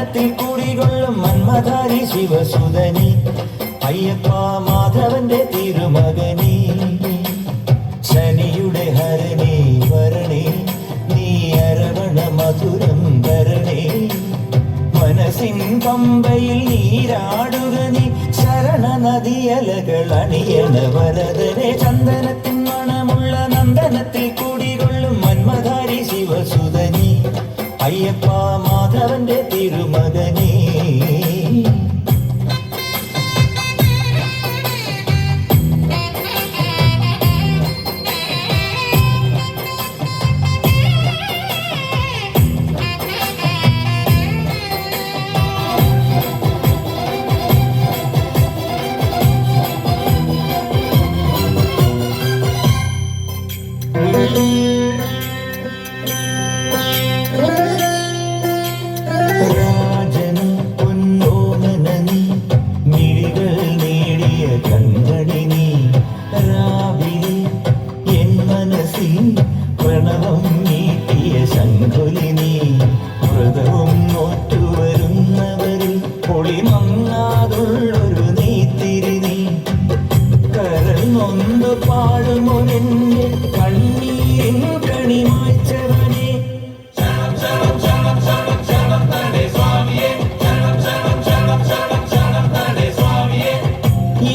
ചന്ദനത്തിൽ കുടികൊള്ളും മന്മധാരി ശിവസുതനി അയ്യപ്പ മാധവന്റെ തിരുമകനി ശനിയുടെ ഹരണി വരണേ നീ അരവണ മധുരം വരണേ മനസ്സിൻ പമ്പയിൽ നീരാടുക നീ ശരണ നദിയലകൾ അണിയണ വരദനെ ചന്ദനത്തിൻ മണമുള്ള നന്ദനത്തിൽ കുടികൊള്ളും മന്മധാരി ശിവസുതനി അയ്യപ്പ മാധവന്റെ തിരുമകനേ രാജന് പൊന്നോമനനി മിഴികൾ നേടിയ കൺമണിനി രാവിലെ എൻ മനസ്സിൽ പ്രണവം നീട്ടിയ ശങ്കുലിനി വ്രതവും നോറ്റുവരുന്നവരിൽ പൊളിമങ്ങാതുള്ളൊരു നീത്തിരിനി കരൾ നൊന്ത് പാടുമൊരെന്റെ കണ്ണീരിൻ കണി മായ്ച്ചവനെ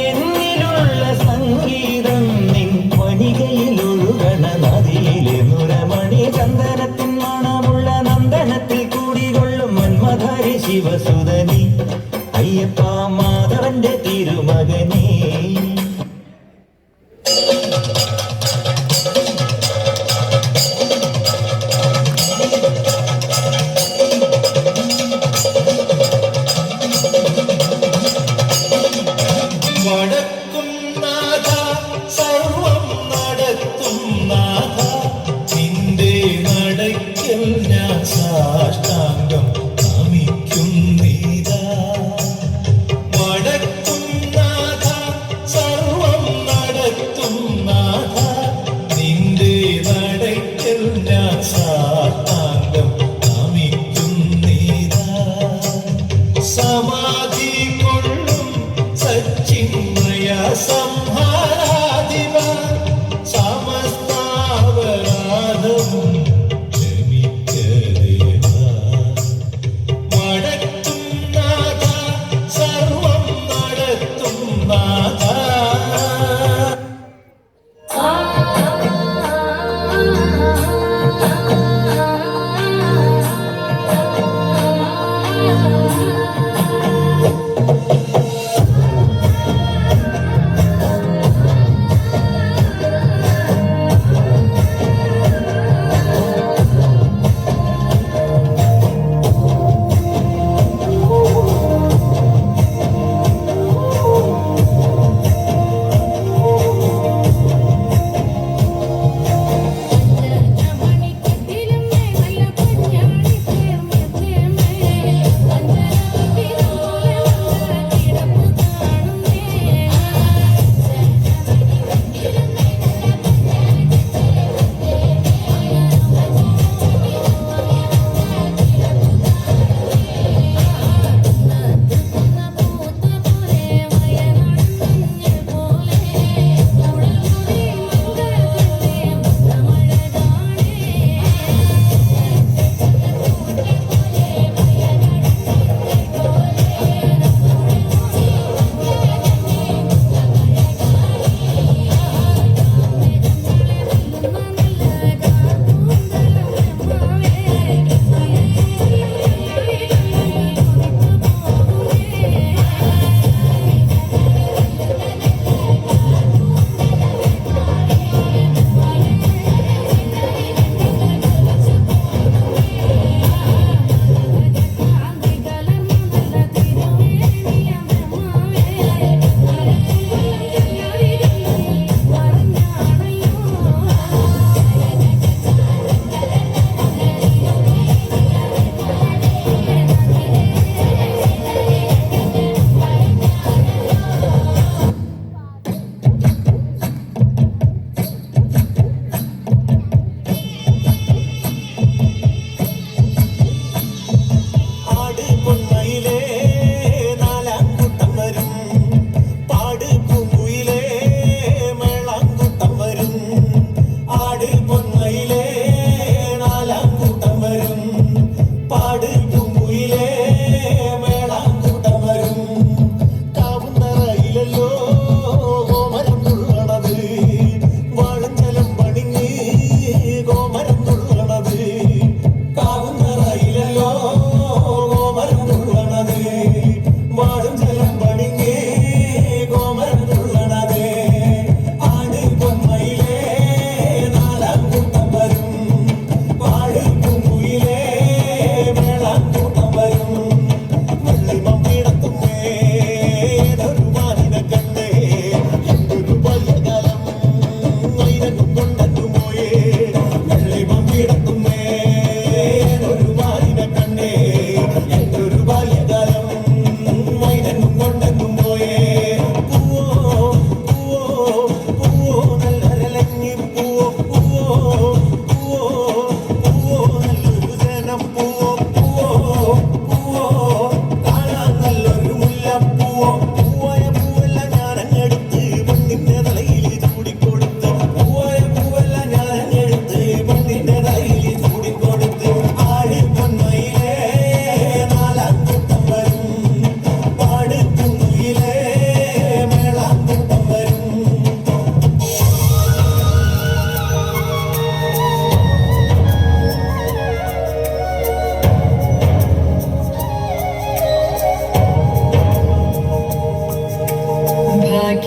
എന്നിലുള്ള സംഗീതം നിൻ വനികയിലൊഴുകണ നദിയിലെ നുരമണി ചന്ദനത്തിൻ മണമുള്ള നന്ദനത്തിൽ കൂടികൊള്ളും മന്മധാരി ശിവസുതനി അയ്യപ്പ മാധവന്റെ തിരുമകനേ വടക്കും നാഥ സർവം നടത്തും നാഥ നിന്റെ നടയ്ക്കൽ ഞാൻ സാഷ്ടാംഗം നമിക്കുന്നീതാ വടക്കും നാഥ സർവം നടത്തും നാഥ നിന്റെ നടയ്ക്കൽ ഞാൻ സാഷ്ടാംഗം നമിക്കുന്നീതാ സമാധി കൊള്ളും സച്ചിന്മയ സംഹാരാധിപ സമസ്താപരാധം ക്ഷമിക്ക ദേവ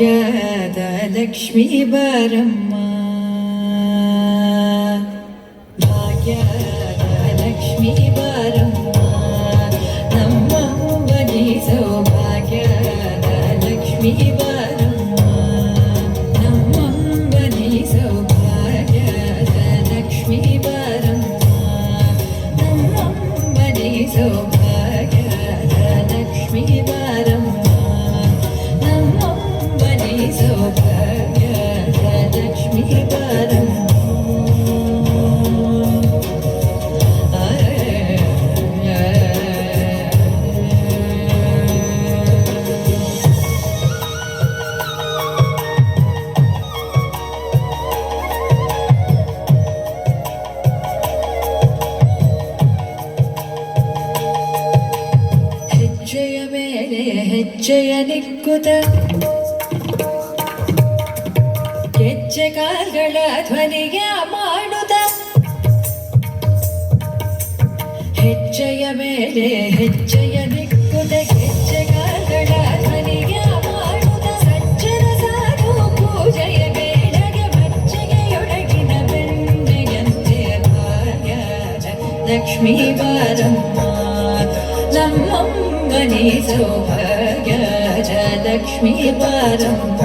ಭಾಗ್ಯದ ಲಕ್ಷ್ಮೀ ಬರಮ್ಮ ಭಾಗ್ಯದ ಲಕ್ಷ್ಮೀ ಬರಮ್ಮ ನಮ್ಮವ್ವನಿ ಸೌಭಾಗ್ಯದ ಲಕ್ಷ್ಮೀ ಬರಮ್ಮ ನಮ್ಮವ್ವನಿ ಸೌಭಾಗ್ಯದ ಲಕ್ಷ್ಮೀ ಬರಮ್ಮ ನಮ್ಮವ್ವನಿ ಸೌಭಾಗ್ಯದ ಲಕ್ಷ್ಮೀ ಬರಮ್ಮ ನಮ್ಮವ್ವನಿ ಸೌಭಾಗ್ಯದ ಲಕ್ಷ್ಮೀ ಬರಮ್ಮ ಹೆಜ್ಜೆಯ ಮೇಲೆ ಹೆಜ್ಜೆಯ ನಿಕ್ಕುತ ಹೆಜ್ಜೆ ಕಾಲ್ಗಳ ಧ್ವನಿಗೆ ಮಾಡುತ್ತ ಹೆಜ್ಜೆಯ ಮೇಲೆ ಹೆಜ್ಜೆಯ ನಿಕ್ಕುತ ಹೆಜ್ಜೆ ಕಾಲ್ಗಳ ಧ್ವನಿಗೆ ಮಾಡುತ್ತ ಸಜ್ಜನ ಸಾಧು ಪೂಜೆಯ ಬೇಳೆಗೆ ಮಜ್ಜಿಗೆಯೊಳಗಿನ ಬೆಣ್ಣೆಯಂತೆ ಭಾಗ್ಯದ ಲಕ್ಷ್ಮೀ ಬಾರಮ್ಮ ನಮ್ಮಮ್ಮನಿ ಸೌಭಾಗ್ಯದ ಲಕ್ಷ್ಮೀ ಬಾರಮ್ಮ